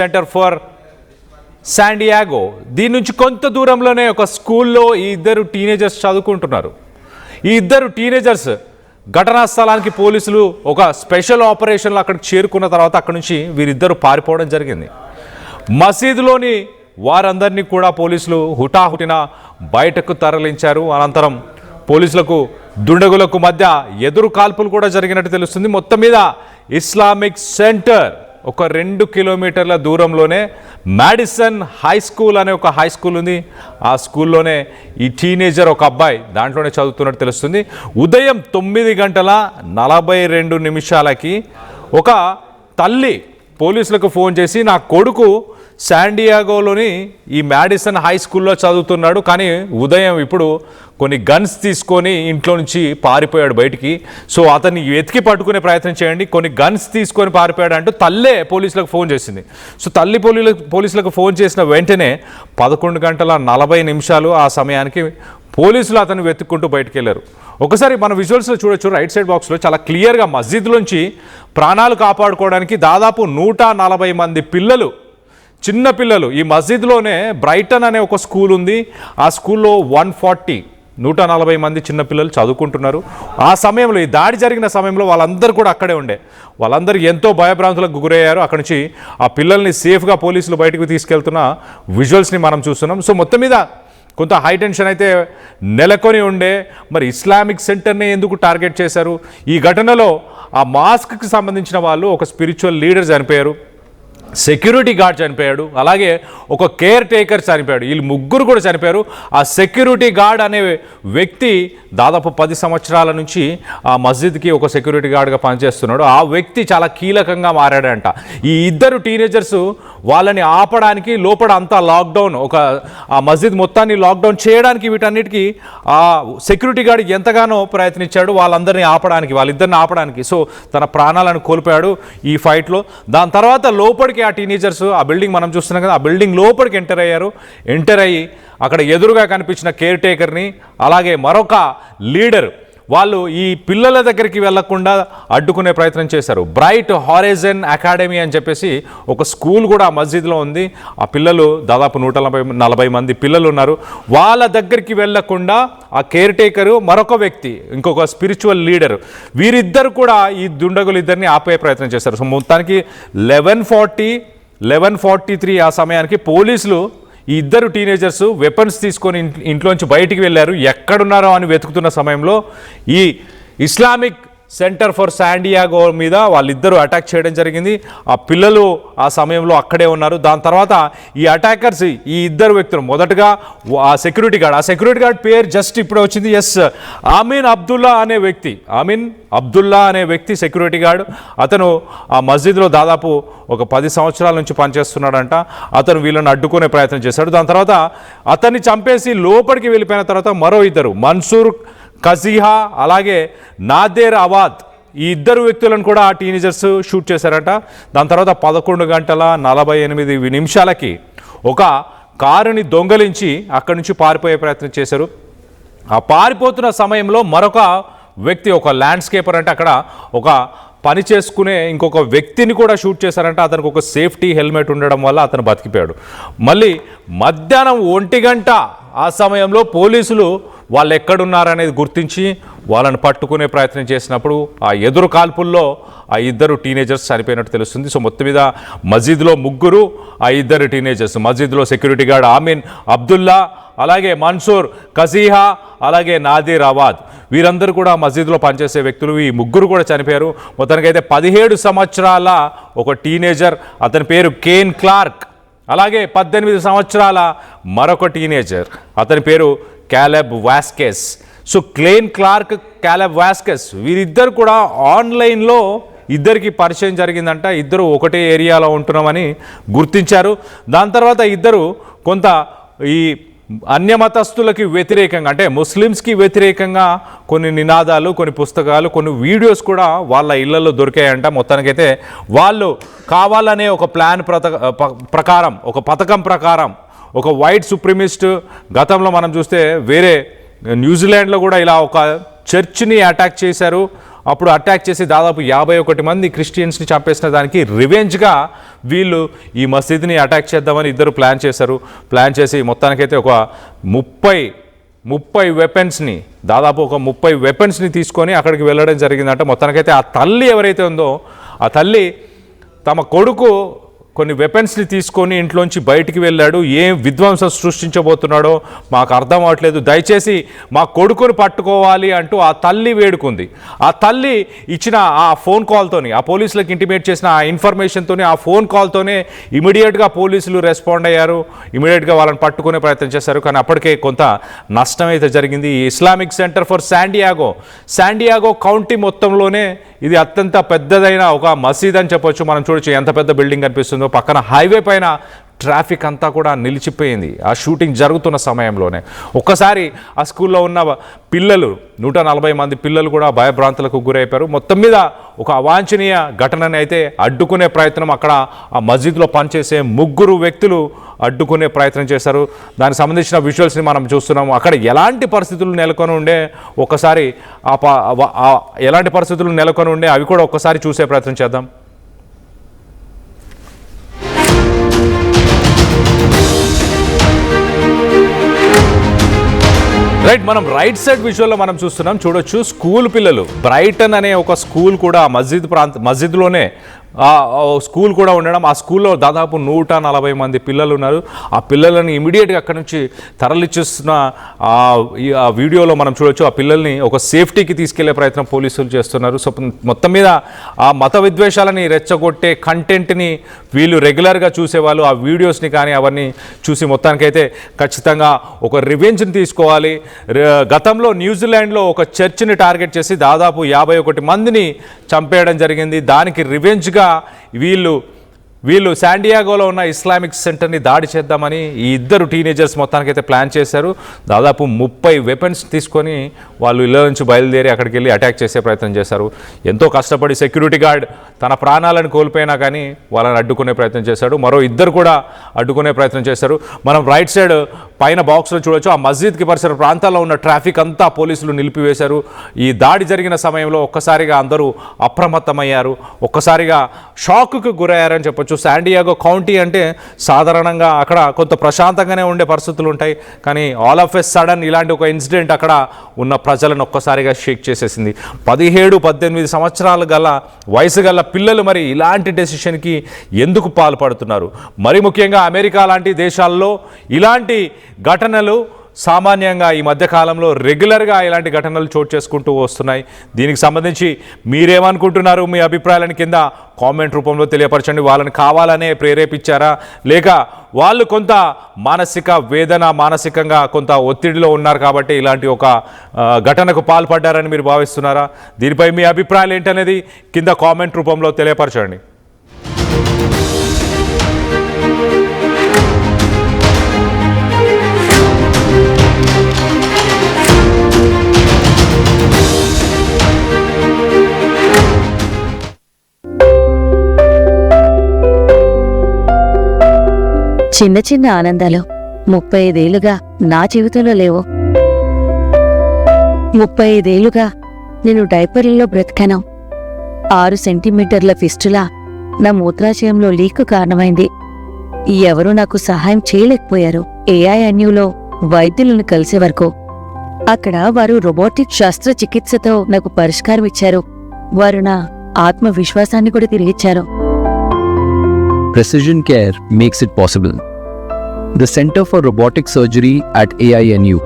Centre for San Diego. దీని నుంచి కొంత దూరంలోనే ఒక స్కూల్లో ఈ ఇద్దరు టీనేజర్స్ చదువుకుంటున్నారు. ఈ ఇద్దరు టీనేజర్స్ ఘటనా స్థలానికి పోలీసులు ఒక స్పెషల్ ఆపరేషన్లో అక్కడికి చేరుకున్న తర్వాత అక్కడి నుంచి వీరిద్దరు పారిపోవడం జరిగింది. మసీదులోని వారందరినీ కూడా పోలీసులు హుటాహుటిన బయటకు తరలించారు. అనంతరం పోలీసులకు దుండగులకు మధ్య ఎదురు కాల్పులు కూడా జరిగినట్టు తెలుస్తుంది. మొత్తం మీద ఇస్లామిక్ సెంటర్ ఒక 2 కిలోమీటర్ల దూరంలోనే మాడిసన్ హై స్కూల్ అనే ఒక హై స్కూల్ ఉంది. ఆ స్కూల్లోనే ఈ టీనేజర్ ఒక అబ్బాయి దాంట్లోనే చదువుతున్నట్టు తెలుస్తుంది. ఉదయం 9:42 ఒక తల్లి పోలీసులకు ఫోన్ చేసి నా కొడుకు శాండియాగోలోని ఈ మాడిసన్ హై స్కూల్లో చదువుతున్నాడు, కానీ ఉదయం ఇప్పుడు కొన్ని గన్స్ తీసుకొని ఇంట్లో నుంచి పారిపోయాడు బయటికి, సో అతన్ని వెతికి పట్టుకునే ప్రయత్నం చేయండి, కొన్ని గన్స్ తీసుకొని పారిపోయాడు అంటూ తల్లే పోలీసులకు ఫోన్ చేసింది. సో తల్లి పోలీసులకు ఫోన్ చేసిన వెంటనే 11:40 ఆ సమయానికి పోలీసులు అతను వెతుక్కుంటూ బయటకు వెళ్ళారు. ఒకసారి మన విజువల్స్లో చూడొచ్చు, రైట్ సైడ్ బాక్స్లో చాలా క్లియర్గా మస్జిద్లోంచి ప్రాణాలు కాపాడుకోవడానికి దాదాపు 140 మంది పిల్లలు, చిన్న పిల్లలు, ఈ మస్జిద్లోనే బ్రైటన్ అనే ఒక స్కూల్ ఉంది. ఆ స్కూల్లో 140 మంది చిన్నపిల్లలు చదువుకుంటున్నారు. ఆ సమయంలో ఈ దాడి జరిగిన సమయంలో వాళ్ళందరూ కూడా అక్కడే ఉండే. వాళ్ళందరూ ఎంతో భయభ్రాంతులకు గురయ్యారు. అక్కడి నుంచి ఆ పిల్లల్ని సేఫ్గా పోలీసులు బయటకు తీసుకెళ్తున్న విజువల్స్ని మనం చూస్తున్నాం. సో మొత్తం మీద కొంత హై టెన్షన్ అయితే నెలకొని ఉండే. మరి ఇస్లామిక్ సెంటర్ని ఎందుకు టార్గెట్ చేశారు? ఈ ఘటనలో ఆ మాస్క్కి సంబంధించిన వాళ్ళు, ఒక స్పిరిచువల్ లీడర్ చనిపోయారు, సెక్యూరిటీ గార్డ్ చనిపోయాడు, అలాగే ఒక కేర్ టేకర్ చనిపోయాడు. వీళ్ళు ముగ్గురు కూడా చనిపోయారు. ఆ సెక్యూరిటీ గార్డ్ అనే వ్యక్తి దాదాపు 10 సంవత్సరాల నుంచి ఆ మస్జిద్కి ఒక సెక్యూరిటీ గార్డ్గా పనిచేస్తున్నాడు. ఆ వ్యక్తి చాలా కీలకంగా మారాడంట. ఈ ఇద్దరు టీనేజర్స్ వాళ్ళని ఆపడానికి లోపల అంతా లాక్డౌన్, ఆ మస్జిద్ మొత్తాన్ని లాక్డౌన్ చేయడానికి వీటన్నిటికీ ఆ సెక్యూరిటీ గార్డ్ ఎంతగానో ప్రయత్నించాడు వాళ్ళందరినీ ఆపడానికి, వాళ్ళిద్దరిని ఆపడానికి. సో తన ప్రాణాలను కోల్పోయాడు ఈ ఫైట్లో. దాని తర్వాత లోపలికి ఆ టీనేజర్స్, ఆ బిల్డింగ్ మనం చూస్తున్నాం కదా, ఆ బిల్డింగ్ లోపలికి ఎంటర్ అయ్యి అక్కడ ఎదురుగా కనిపించిన కేర్ టేకర్ని, అలాగే మరొక లీడర్, వాళ్ళు ఈ పిల్లల దగ్గరికి వెళ్లకుండా అడ్డుకునే ప్రయత్నం చేశారు. బ్రైట్ హారైజన్ అకాడమీ అని చెప్పేసి ఒక స్కూల్ కూడా ఆ మస్జిద్లో ఉంది. ఆ పిల్లలు దాదాపు 140 మంది పిల్లలు ఉన్నారు. వాళ్ళ దగ్గరికి వెళ్లకుండా ఆ కేర్ టేకరు, మరొక వ్యక్తి, ఇంకొక స్పిరిచువల్ లీడర్, వీరిద్దరు కూడా ఈ దుండగులు ఇద్దరిని ఆపే ప్రయత్నం చేశారు. సో మొత్తానికి 11:43 ఆ సమయానికి పోలీసులు ఈ ఇద్దరు టీనేజర్స్ వెపన్స్ తీసుకొని ఇంట్లోంచి బయటికి వెళ్ళారు. ఎక్కడున్నారో అని వెతుకుతున్న సమయంలో ఈ ఇస్లామిక్ సెంటర్ ఫర్ శాండియాగో మీద వాళ్ళిద్దరూ అటాక్ చేయడం జరిగింది. ఆ పిల్లలు ఆ సమయంలో అక్కడే ఉన్నారు. దాని తర్వాత ఈ అటాకర్స్, ఈ ఇద్దరు వ్యక్తులు, మొదటగా ఆ సెక్యూరిటీ గార్డ్ పేరు జస్ట్ ఇప్పుడే వచ్చింది, అమీన్ అబ్దుల్లా అనే వ్యక్తి సెక్యూరిటీ గార్డ్. అతను ఆ మస్జిద్లో దాదాపు ఒక 10 సంవత్సరాల నుంచి పనిచేస్తున్నాడంట. అతను వీళ్ళని అడ్డుకునే ప్రయత్నం చేశాడు. దాని తర్వాత అతన్ని చంపేసి లోపలికి వెళ్ళిపోయిన తర్వాత మరో ఇద్దరు, మన్సూర్ కజీహా అలాగే నాదేర్ అవాద్, ఈ ఇద్దరు వ్యక్తులను కూడా ఆ టీనేజర్స్ షూట్ చేశారట. దాని తర్వాత 11:48 ఒక కారుని దొంగలించి అక్కడి నుంచి పారిపోయే ప్రయత్నం చేశారు. ఆ పారిపోతున్న సమయంలో మరొక వ్యక్తి, ఒక ల్యాండ్స్కేపర్, అంటే అక్కడ ఒక పని చేసుకునే ఇంకొక వ్యక్తిని కూడా షూట్ చేశారంట. అతనికి ఒక సేఫ్టీ హెల్మెట్ ఉండడం వల్ల అతను బతికిపోయాడు. మళ్ళీ మధ్యాహ్నం 1 గంట ఆ సమయంలో పోలీసులు వాళ్ళు ఎక్కడున్నారనేది గుర్తించి వాళ్ళని పట్టుకునే ప్రయత్నం చేసినప్పుడు ఆ ఎదురు కాల్పుల్లో ఆ ఇద్దరు టీనేజర్స్ చనిపోయినట్టు తెలుస్తుంది. సో మొత్తం మీద మస్జిద్లో ముగ్గురు, ఆ ఇద్దరు టీనేజర్స్, మస్జిద్లో సెక్యూరిటీ గార్డ్ అమీన్ అబ్దుల్లా, అలాగే మన్సూర్ కజీహా, అలాగే నాదీర్ అవాద్, వీరందరూ కూడా మస్జిద్లో పనిచేసే వ్యక్తులు. ఈ ముగ్గురు కూడా చనిపోయారు. మొత్తానికైతే 17 సంవత్సరాల ఒక టీనేజర్, అతని పేరు కేన్ క్లార్క్, అలాగే 18 సంవత్సరాల మరొక టీనేజర్, అతని పేరు Caleb వాస్కెస్. So Kane Clark, Caleb వాస్కెస్, వీరిద్దరు కూడా ఆన్లైన్లో ఇద్దరికి పరిచయం జరిగిందంట. ఇద్దరు ఒకటే ఏరియాలో ఉంటున్నామని గుర్తించారు. దాని తర్వాత ఇద్దరు కొంత ఈ అన్యమతస్తులకి వ్యతిరేకంగా, అంటే ముస్లిమ్స్కి వ్యతిరేకంగా కొన్ని నినాదాలు, కొన్ని పుస్తకాలు, కొన్ని వీడియోస్ కూడా వాళ్ళ ఇళ్లలో దొరికాయంట. మొత్తానికైతే వాళ్ళు కావాలనే ఒక ప్లాన్ ప్రకారం, ఒక పథకం ప్రకారం, ఒక వైట్ సుప్రీమిస్ట్, గతంలో మనం చూస్తే వేరే న్యూజిలాండ్లో కూడా ఇలా ఒక చర్చ్ని అటాక్ చేశారు. అప్పుడు అటాక్ చేసి దాదాపు 51 మంది క్రిస్టియన్స్ని చంపేసిన దానికి రివెంజ్గా వీళ్ళు ఈ మసీద్ని అటాక్ చేద్దామని ఇద్దరు ప్లాన్ చేశారు. ప్లాన్ చేసి మొత్తానికైతే ఒక 30 వెపన్స్ని దాదాపు ఒక 30 వెపన్స్ని తీసుకొని అక్కడికి వెళ్ళడం జరిగిందంట. మొత్తానికైతే ఆ తల్లి ఎవరైతే ఉందో ఆ తల్లి తమ కొడుకు కొన్ని వెపన్స్ని తీసుకొని ఇంట్లోంచి బయటికి వెళ్ళాడు, ఏం విధ్వంసం సృష్టించబోతున్నాడో మాకు అర్థం అవ్వట్లేదు, దయచేసి మా కొడుకుని పట్టుకోవాలి అంటూ ఆ తల్లి వేడుకుంది. ఆ తల్లి ఇచ్చిన ఆ ఫోన్ కాల్తోని, ఆ పోలీసులకు ఇంటిమేట్ చేసిన ఆ ఇన్ఫర్మేషన్తోనే, ఆ ఫోన్ కాల్తోనే ఇమీడియట్గా పోలీసులు రెస్పాండ్ అయ్యారు, ఇమీడియట్గా వాళ్ళని పట్టుకునే ప్రయత్నం చేశారు. కానీ అప్పటికే కొంత నష్టం అయితే జరిగింది. ఈ Islamic centre for San Diego county మొత్తంలోనే ఇది అత్యంత పెద్దదైన ఒక మసీద్ అని చెప్పొచ్చు. మనం చూడొచ్చు ఎంత పెద్ద బిల్డింగ్ కనిపిస్తుందో. పక్కన హైవే పైన ట్రాఫిక్ అంతా కూడా నిలిచిపోయింది ఆ షూటింగ్ జరుగుతున్న సమయంలోనే. ఒక్కసారి ఆ స్కూల్లో ఉన్న పిల్లలు 140 మంది పిల్లలు కూడా భయభ్రాంతులకు గురైపోయారు. మొత్తం మీద ఒక అవాంఛనీయ ఘటనని అయితే అడ్డుకునే ప్రయత్నం అక్కడ ఆ మస్జిద్లో పనిచేసే 3 వ్యక్తులు అడ్డుకునే ప్రయత్నం చేశారు. దానికి సంబంధించిన విజువల్స్ని మనం చూస్తున్నాము. అక్కడ ఎలాంటి పరిస్థితులు నెలకొని ఉండే ఒకసారి ఎలాంటి పరిస్థితులు నెలకొని ఉండే అవి కూడా ఒక్కసారి చూసే ప్రయత్నం చేద్దాం. రైట్, మనం రైట్ సైడ్ విజువల్లో మనం చూస్తున్నాం. చూడొచ్చు స్కూల్ పిల్లలు, బ్రైటన్ అనే ఒక స్కూల్ కూడా మస్జిద్లోనే స్కూల్ కూడా ఉండడం. ఆ స్కూల్లో దాదాపు 140 మంది పిల్లలు ఉన్నారు. ఆ పిల్లలని ఇమీడియట్గా అక్కడి నుంచి తరలిచేస్తున్న ఆ వీడియోలో మనం చూడొచ్చు. ఆ పిల్లల్ని ఒక సేఫ్టీకి తీసుకెళ్లే ప్రయత్నం పోలీసులు చేస్తున్నారు. సో మొత్తం మీద ఆ మత విద్వేషాలని రెచ్చగొట్టే కంటెంట్ని వీళ్ళు రెగ్యులర్గా చూసేవాళ్ళు. ఆ వీడియోస్ని కానీ అవన్నీ చూసి మొత్తానికైతే ఖచ్చితంగా ఒక రివెంజ్ని తీసుకోవాలి. గతంలో న్యూజిలాండ్లో ఒక చర్చిని టార్గెట్ చేసి దాదాపు 51 మందిని చంపేయడం జరిగింది. దానికి రివెంజ్గా వీళ్ళు శాండియాగోలో ఉన్న ఇస్లామిక్ సెంటర్ని దాడి చేద్దామని ఈ ఇద్దరు టీనేజర్స్ మొత్తానికైతే ప్లాన్ చేశారు. దాదాపు 30 వెపన్స్ తీసుకొని వాళ్ళు ఇళ్ళ నుంచి బయలుదేరి అక్కడికి వెళ్ళి అటాక్ చేసే ప్రయత్నం చేశారు. ఎంతో కష్టపడి సెక్యూరిటీ గార్డ్ తన ప్రాణాలను కోల్పోయినా కానీ వాళ్ళని అడ్డుకునే ప్రయత్నం చేశాడు. మరో ఇద్దరు కూడా అడ్డుకునే ప్రయత్నం చేశారు. మనం రైట్ సైడ్ పైన బాక్స్లో చూడొచ్చు. ఆ మస్జిద్కి పరిసర ప్రాంతాల్లో ఉన్న ట్రాఫిక్ అంతా పోలీసులు నిలిపివేశారు. ఈ దాడి జరిగిన సమయంలో ఒక్కసారిగా అందరూ అప్రమత్తమయ్యారు, ఒక్కసారిగా షాక్కు గురయ్యారని చెప్పొచ్చు. శాండియాగో కౌంటీ అంటే సాధారణంగా అక్కడ కొంత ప్రశాంతంగానే ఉండే పరిస్థితులు ఉంటాయి. కానీ ఆల్ ఆఫ్ ఎ సడన్ ఇలాంటి ఒక ఇన్సిడెంట్ అక్కడ ఉన్న ప్రజలను ఒక్కసారిగా షేక్ చేసేసింది. 17-18 సంవత్సరాల వయసు గల పిల్లలు మరి ఇలాంటి డెసిషన్కి ఎందుకు పాల్పడుతున్నారు? మరి ముఖ్యంగా అమెరికా లాంటి దేశాల్లో ఇలాంటి ఘటనలు సామాన్యంగా ఈ మధ్యకాలంలో రెగ్యులర్గా ఇలాంటి ఘటనలు చోటు చేసుకుంటూ వస్తున్నాయి. దీనికి సంబంధించి మీరేమనుకుంటున్నారు? మీ అభిప్రాయాలను కింద కామెంట్ రూపంలో తెలియపరచండి. వాళ్ళని కావాలనే ప్రేరేపించారా, లేక వాళ్ళు కొంత మానసికంగా కొంత ఒత్తిడిలో ఉన్నారు కాబట్టి ఇలాంటి ఒక ఘటనకు పాల్పడ్డారని మీరు భావిస్తున్నారా? దీనిపై మీ అభిప్రాయాలు ఏంటనేది కింద కామెంట్ రూపంలో తెలియపరచండి. చిన్న చిన్న ఆనందాలు 35 ఏళ్లుగా నా జీవితంలో లేవు. 35 ఏళ్లుగా నేను డైపర్లలో బ్రతికాను. 6 సెంటీమీటర్ల ఫిస్టులా నా మూత్రాశయంలో లీకు కారణమైంది. ఎవరూ నాకు సహాయం చేయలేకపోయారు. ఏఐఎన్యూలో వైద్యులను కలిసే వరకు. అక్కడ వారు రోబోటిక్ శస్త్రచికిత్సతో నాకు పరిష్కారం ఇచ్చారు. వారు నా ఆత్మవిశ్వాసాన్ని కూడా తిరిగిచ్చారు. Precision care makes it possible. The Center for Robotic Surgery at AINU